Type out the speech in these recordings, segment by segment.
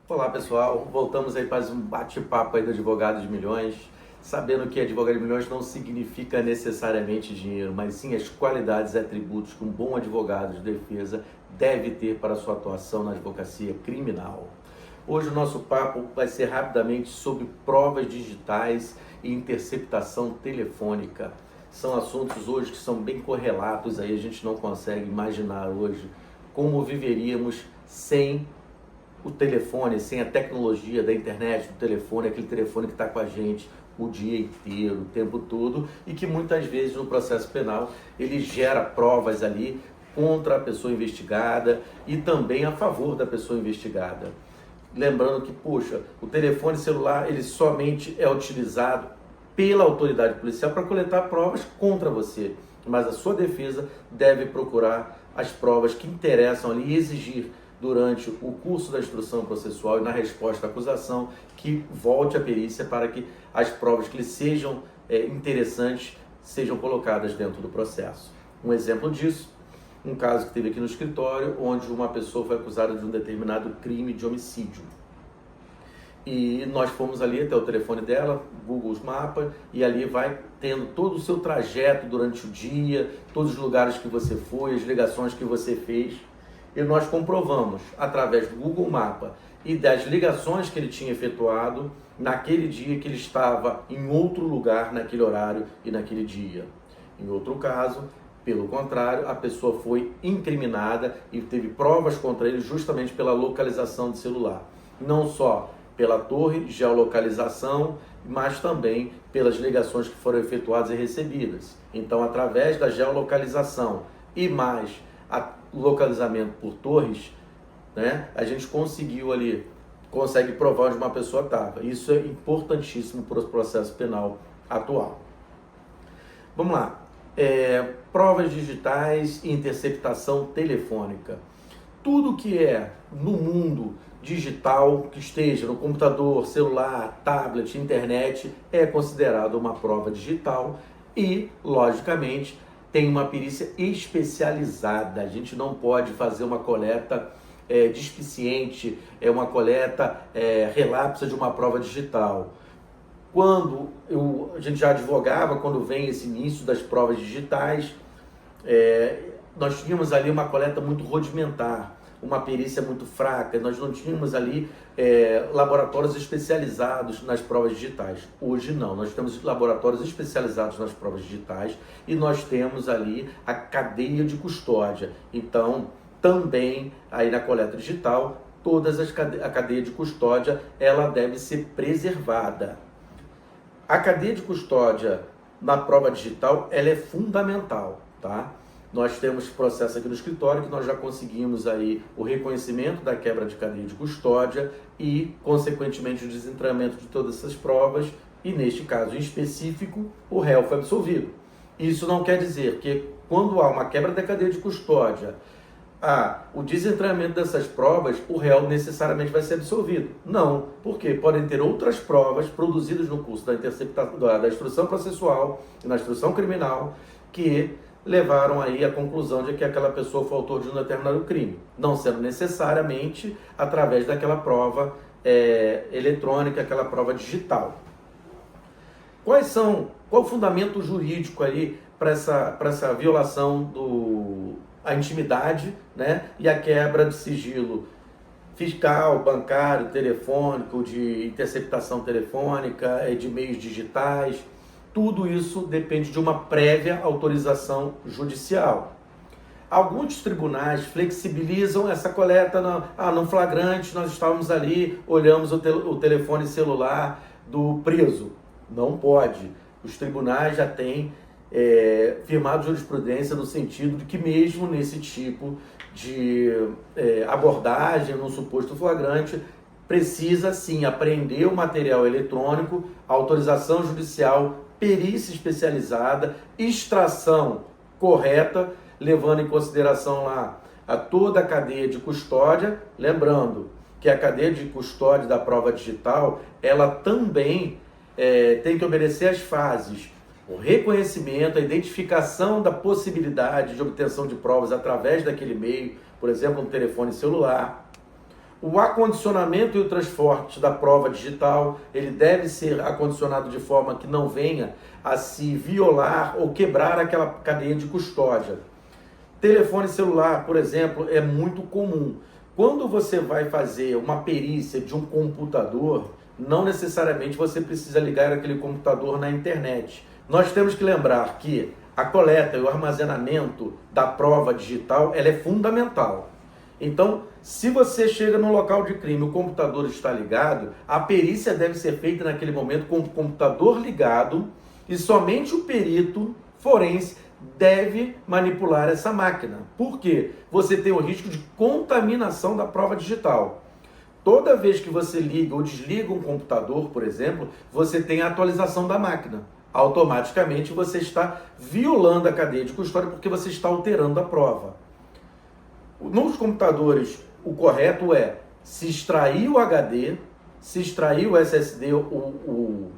Olá pessoal, voltamos aí para mais um bate-papo aí do Advogado de Milhões, sabendo que advogado de milhões não significa necessariamente dinheiro, mas sim as qualidades e atributos que um bom advogado de defesa deve ter para a sua atuação na advocacia criminal. Hoje o nosso papo vai ser rapidamente sobre provas digitais e interceptação telefônica. São assuntos hoje que são bem correlatos, aí a gente não consegue imaginar hoje como viveríamos sem o telefone, sem a tecnologia da internet, do telefone, aquele telefone que está com a gente o dia inteiro, o tempo todo, e que muitas vezes no processo penal ele gera provas ali contra a pessoa investigada e também a favor da pessoa investigada. Lembrando que, poxa, o telefone celular ele somente é utilizado pela autoridade policial para coletar provas contra você, mas a sua defesa deve procurar as provas que interessam ali e exigir durante o curso da instrução processual e na resposta à acusação que volte a perícia para que as provas que lhe sejam interessantes sejam colocadas dentro do processo. Um exemplo disso, um caso que teve aqui no escritório, onde uma pessoa foi acusada de um determinado crime de homicídio. E nós fomos ali até o telefone dela, Google Maps, e ali vai tendo todo o seu trajeto durante o dia, todos os lugares que você foi, as ligações que você fez. E nós comprovamos, através do Google Maps e das ligações que ele tinha efetuado, naquele dia que ele estava em outro lugar, naquele horário e naquele dia. Em outro caso, pelo contrário, a pessoa foi incriminada e teve provas contra ele justamente pela localização do celular. Não só pela torre, geolocalização, mas também pelas ligações que foram efetuadas e recebidas. Então, através da geolocalização e mais o localizamento por torres, né, a gente consegue provar onde uma pessoa estava. Isso é importantíssimo para o processo penal atual. Vamos lá. Provas digitais e interceptação telefônica. Tudo que é no mundo digital, que esteja no computador, celular, tablet, internet, é considerado uma prova digital e, logicamente, tem uma perícia especializada. A gente não pode fazer uma coleta dispiciente, uma coleta relapsa de uma prova digital. Quando a gente já advogava, quando vem esse início das provas digitais, nós tínhamos ali uma coleta muito rudimentar, uma perícia muito fraca, nós não tínhamos ali laboratórios especializados nas provas digitais. Hoje não, nós temos laboratórios especializados nas provas digitais e nós temos ali a cadeia de custódia. Então, também aí na coleta digital, a cadeia de custódia, ela deve ser preservada. A cadeia de custódia na prova digital, ela é fundamental, tá? Nós temos processo aqui no escritório que nós já conseguimos aí o reconhecimento da quebra de cadeia de custódia e, consequentemente, o desentramento de todas essas provas e, neste caso em específico, o réu foi absolvido. Isso não quer dizer que, quando há uma quebra da cadeia de custódia, o desentramento dessas provas, o réu necessariamente vai ser absolvido. Não, porque podem ter outras provas produzidas no curso da instrução processual e na instrução criminal que levaram aí à conclusão de que aquela pessoa foi autor de um determinado crime, não sendo necessariamente através daquela prova eletrônica, aquela prova digital. Qual o fundamento jurídico aí para essa violação a intimidade, né, e a quebra de sigilo fiscal, bancário, telefônico, de interceptação telefônica, de meios digitais? Tudo isso depende de uma prévia autorização judicial. Alguns tribunais flexibilizam essa coleta no flagrante, nós estávamos ali, olhamos o telefone celular do preso. Não pode. Os tribunais já têm firmado jurisprudência no sentido de que mesmo nesse tipo de abordagem, num suposto flagrante, precisa sim apreender o material eletrônico, autorização judicial, perícia especializada, extração correta, levando em consideração lá toda a cadeia de custódia, lembrando que a cadeia de custódia da prova digital, ela também tem que obedecer às fases: o reconhecimento, a identificação da possibilidade de obtenção de provas através daquele meio, por exemplo, um telefone celular, O acondicionamento e o transporte da prova digital, ele deve ser acondicionado de forma que não venha a se violar ou quebrar aquela cadeia de custódia. Telefone celular, por exemplo, é muito comum. Quando você vai fazer uma perícia de um computador, não necessariamente você precisa ligar aquele computador na internet. Nós temos que lembrar que a coleta e o armazenamento da prova digital, ela é fundamental. Então, se você chega no local de crime, o computador está ligado, a perícia deve ser feita naquele momento com o computador ligado e somente o perito forense deve manipular essa máquina. Por quê? Você tem o risco de contaminação da prova digital. Toda vez que você liga ou desliga um computador, por exemplo, você tem a atualização da máquina. Automaticamente você está violando a cadeia de custódia porque você está alterando a prova. Nos computadores, o correto é se extrair o HD, se extrair o SSD, o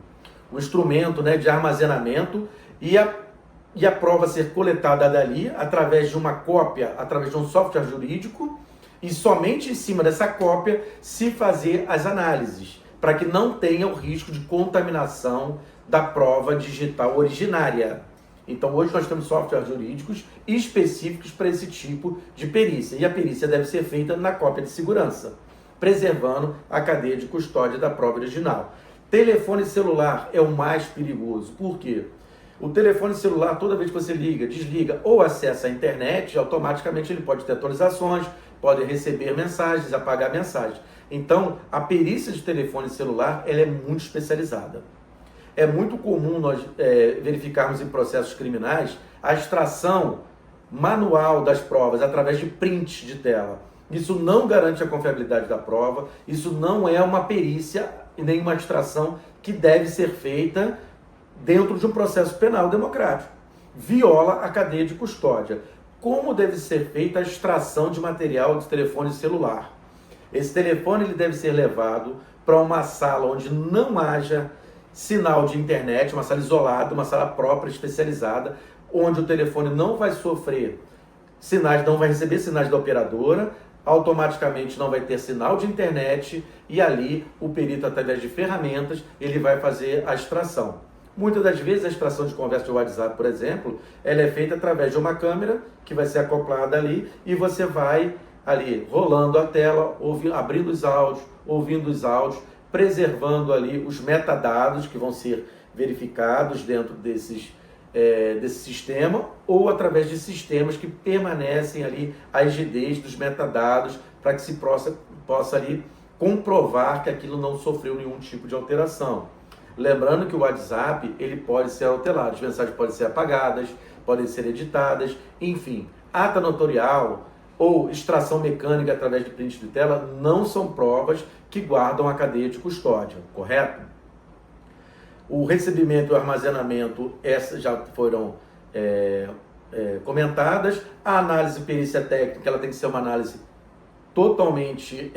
instrumento, né, de armazenamento e a prova ser coletada dali através de uma cópia, através de um software jurídico e somente em cima dessa cópia se fazer as análises, para que não tenha o risco de contaminação da prova digital originária. Então hoje nós temos softwares jurídicos específicos para esse tipo de perícia e a perícia deve ser feita na cópia de segurança, preservando a cadeia de custódia da prova original. Telefone celular é o mais perigoso. Por quê? O telefone celular, toda vez que você liga, desliga ou acessa a internet, automaticamente ele pode ter atualizações, pode receber mensagens, apagar mensagens. Então, a perícia de telefone celular ela é muito especializada. É muito comum nós verificarmos em processos criminais a extração manual das provas através de print de tela. Isso não garante a confiabilidade da prova, isso não é uma perícia e nem uma extração que deve ser feita dentro de um processo penal democrático. Viola a cadeia de custódia. Como deve ser feita a extração de material de telefone celular? Esse telefone ele deve ser levado para uma sala onde não haja sinal de internet, uma sala isolada, uma sala própria, especializada, onde o telefone não vai sofrer sinais, não vai receber sinais da operadora, automaticamente não vai ter sinal de internet e ali o perito, através de ferramentas, ele vai fazer a extração. Muitas das vezes a extração de conversa de WhatsApp, por exemplo, ela é feita através de uma câmera que vai ser acoplada ali e você vai ali rolando a tela, abrindo os áudios, ouvindo os áudios, preservando ali os metadados que vão ser verificados dentro desse sistema ou através de sistemas que permanecem ali a rigidez dos metadados para que se possa ali comprovar que aquilo não sofreu nenhum tipo de alteração. Lembrando que o WhatsApp ele pode ser alterado, as mensagens podem ser apagadas, podem ser editadas, enfim, ata notorial ou extração mecânica através de print de tela não são provas que guardam a cadeia de custódia, correto? O recebimento e o armazenamento, essas já foram comentadas. A análise perícia técnica, ela tem que ser uma análise totalmente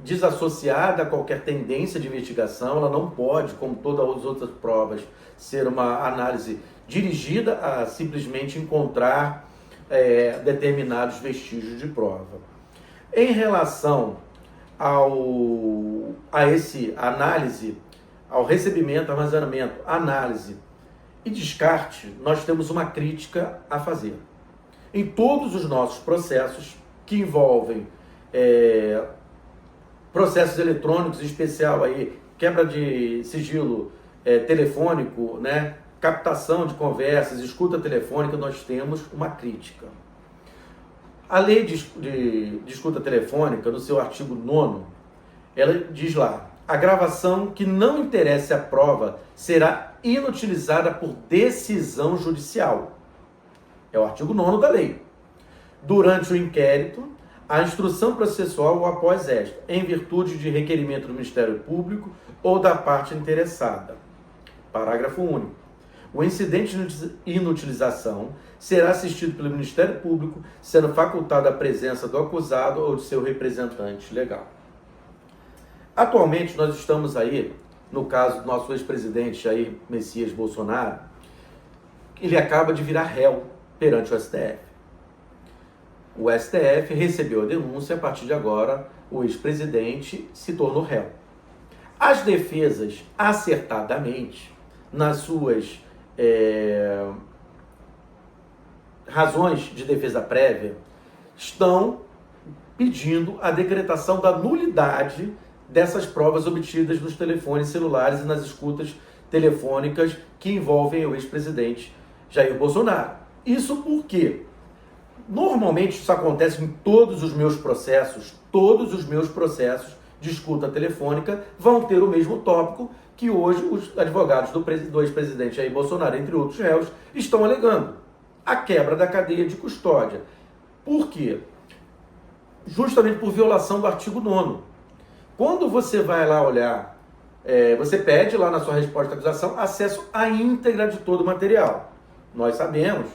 desassociada a qualquer tendência de investigação. Ela não pode, como todas as outras provas, ser uma análise dirigida a simplesmente encontrar determinados vestígios de prova. Em relação ao recebimento, armazenamento, análise e descarte, nós temos uma crítica a fazer. Em todos os nossos processos que envolvem processos eletrônicos, em especial aí, quebra de sigilo telefônico, né? Captação de conversas, escuta telefônica, nós temos uma crítica. A lei de escuta telefônica, no seu artigo 9º, ela diz lá: a gravação que não interesse à prova será inutilizada por decisão judicial. É o artigo 9º da lei. Durante o inquérito, a instrução processual ou após esta, em virtude de requerimento do Ministério Público ou da parte interessada. Parágrafo único. O incidente de inutilização será assistido pelo Ministério Público, sendo facultada a presença do acusado ou de seu representante legal. Atualmente, nós estamos aí, no caso do nosso ex-presidente Jair Messias Bolsonaro, ele acaba de virar réu perante o STF. O STF recebeu a denúncia, a partir de agora, o ex-presidente se tornou réu. As defesas, acertadamente, nas suas razões de defesa prévia, estão pedindo a decretação da nulidade dessas provas obtidas nos telefones celulares e nas escutas telefônicas que envolvem o ex-presidente Jair Bolsonaro. Isso porque, normalmente, isso acontece em todos os meus processos de escuta telefônica vão ter o mesmo tópico que hoje os advogados do ex-presidente Jair Bolsonaro, entre outros réus, estão alegando: a quebra da cadeia de custódia. Por quê? Justamente por violação do artigo 9º. Quando você vai lá olhar, você pede lá na sua resposta à acusação acesso à íntegra de todo o material. Nós sabemos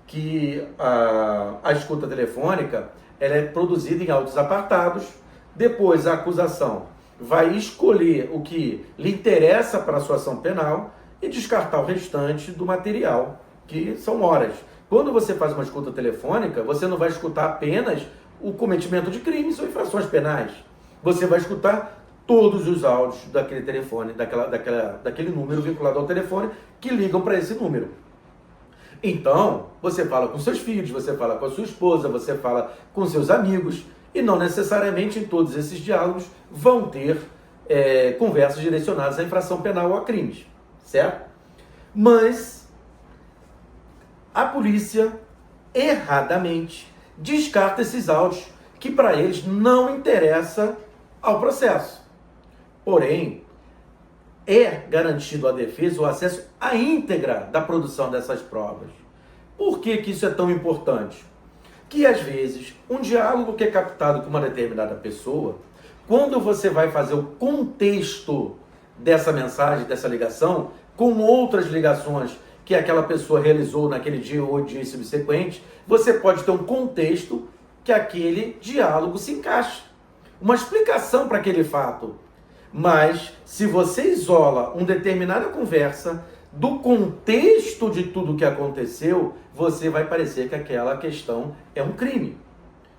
que a escuta telefônica ela é produzida em áudios apartados, depois a acusação vai escolher o que lhe interessa para a sua ação penal e descartar o restante do material, que são horas. Quando você faz uma escuta telefônica, você não vai escutar apenas o cometimento de crimes ou infrações penais. Você vai escutar todos os áudios daquele telefone, daquele número vinculado ao telefone, que ligam para esse número. Então, você fala com seus filhos, você fala com a sua esposa, você fala com seus amigos, e não necessariamente em todos esses diálogos vão ter conversas direcionadas à infração penal ou a crimes, certo? Mas a polícia, erradamente, descarta esses áudios que para eles não interessa ao processo. Porém, é garantido à defesa o acesso à íntegra da produção dessas provas. Por que isso é tão importante? Que às vezes, um diálogo que é captado com uma determinada pessoa, quando você vai fazer o contexto dessa mensagem, dessa ligação, com outras ligações que aquela pessoa realizou naquele dia ou dia subsequente, você pode ter um contexto que aquele diálogo se encaixa. Uma explicação para aquele fato. Mas, se você isola uma determinada conversa do contexto de tudo o que aconteceu, você vai parecer que aquela questão é um crime.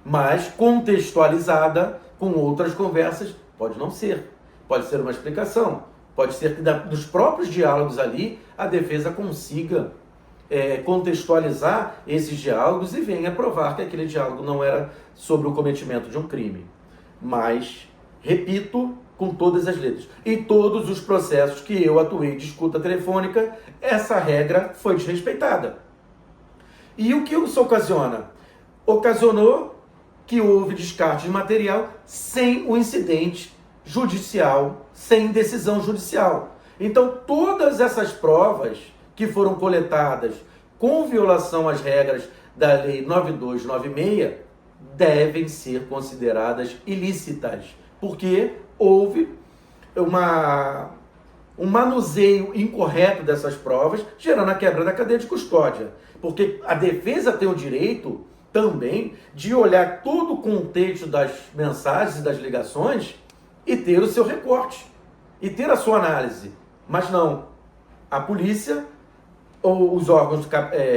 Mas, contextualizada com outras conversas, pode não ser. Pode ser uma explicação. Pode ser que dos próprios diálogos ali, a defesa consiga contextualizar esses diálogos e venha provar que aquele diálogo não era sobre o cometimento de um crime. Mas, repito, com todas as letras. Em todos os processos que eu atuei de escuta telefônica, essa regra foi desrespeitada. E o que isso ocasiona? Ocasionou que houve descarte de material sem o incidente judicial, sem decisão judicial. Então, todas essas provas que foram coletadas com violação às regras da Lei 9296 devem ser consideradas ilícitas, porque houve um manuseio incorreto dessas provas, gerando a quebra da cadeia de custódia. Porque a defesa tem o direito também de olhar todo o contexto das mensagens e das ligações e ter o seu recorte, e ter a sua análise. Mas não, a polícia ou os órgãos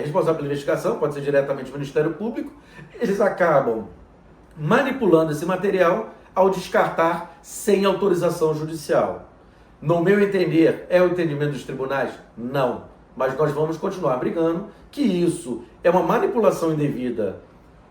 responsáveis pela investigação, pode ser diretamente o Ministério Público, eles acabam manipulando esse material ao descartar sem autorização judicial. No meu entender, é o entendimento dos tribunais? Não. Mas nós vamos continuar brigando que isso é uma manipulação indevida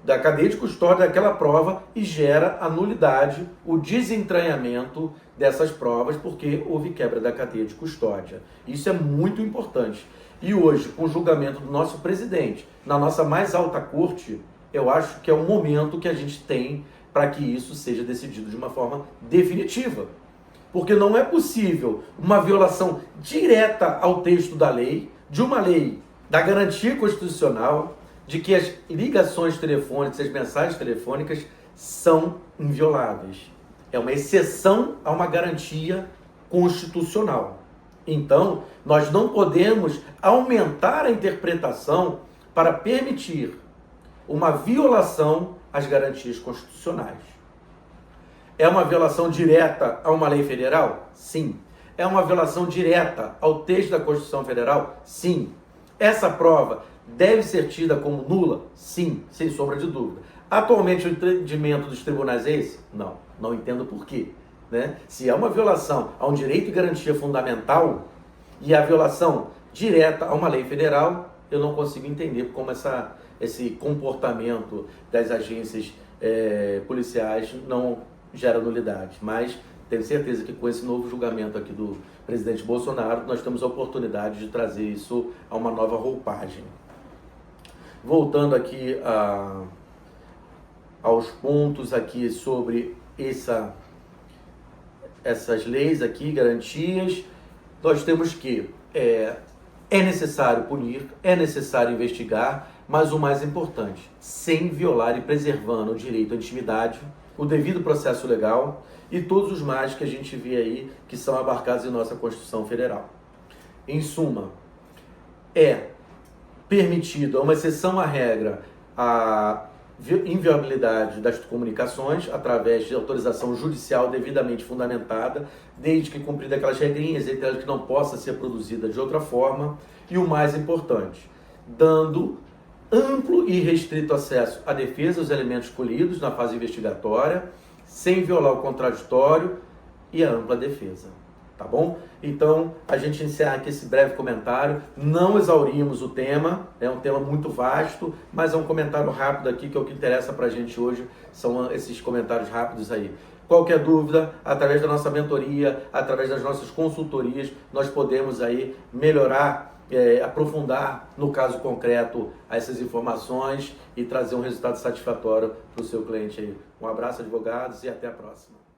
da cadeia de custódia daquela prova e gera a nulidade, o desentranhamento dessas provas, porque houve quebra da cadeia de custódia. Isso é muito importante. E hoje, com o julgamento do nosso presidente, na nossa mais alta corte, eu acho que é o momento que a gente tem para que isso seja decidido de uma forma definitiva. Porque não é possível uma violação direta ao texto da lei, de uma lei da garantia constitucional, de que as ligações telefônicas, as mensagens telefônicas são invioláveis. É uma exceção a uma garantia constitucional. Então, nós não podemos aumentar a interpretação para permitir uma violação às garantias constitucionais. É uma violação direta a uma lei federal? Sim. É uma violação direta ao texto da Constituição Federal? Sim. Essa prova deve ser tida como nula? Sim, sem sombra de dúvida. Atualmente o entendimento dos tribunais é esse? Não. Não entendo por quê, né? Se é uma violação a um direito e garantia fundamental e a violação direta a uma lei federal, eu não consigo entender como esse comportamento das agências policiais não gera nulidade. Mas tenho certeza que com esse novo julgamento aqui do presidente Bolsonaro, nós temos a oportunidade de trazer isso a uma nova roupagem. Voltando aqui aos pontos aqui sobre essas leis aqui, garantias, nós temos que é necessário punir, é necessário investigar, mas o mais importante, sem violar e preservando o direito à intimidade, o devido processo legal e todos os mais que a gente vê aí que são abarcados em nossa Constituição Federal. Em suma, é permitido, é uma exceção à regra, a inviolabilidade das comunicações através de autorização judicial devidamente fundamentada, desde que cumprida aquelas regrinhas, entre elas que não possa ser produzida de outra forma, e o mais importante, dando amplo e restrito acesso à defesa dos elementos colhidos na fase investigatória, sem violar o contraditório e a ampla defesa. Tá bom? Então, a gente encerra aqui esse breve comentário. Não exaurimos o tema, é um tema muito vasto, mas é um comentário rápido aqui, que é o que interessa pra gente hoje, são esses comentários rápidos aí. Qualquer dúvida, através da nossa mentoria, através das nossas consultorias, nós podemos aí melhorar, aprofundar no caso concreto essas informações e trazer um resultado satisfatório para o seu cliente aí. Um abraço, advogados, e até a próxima.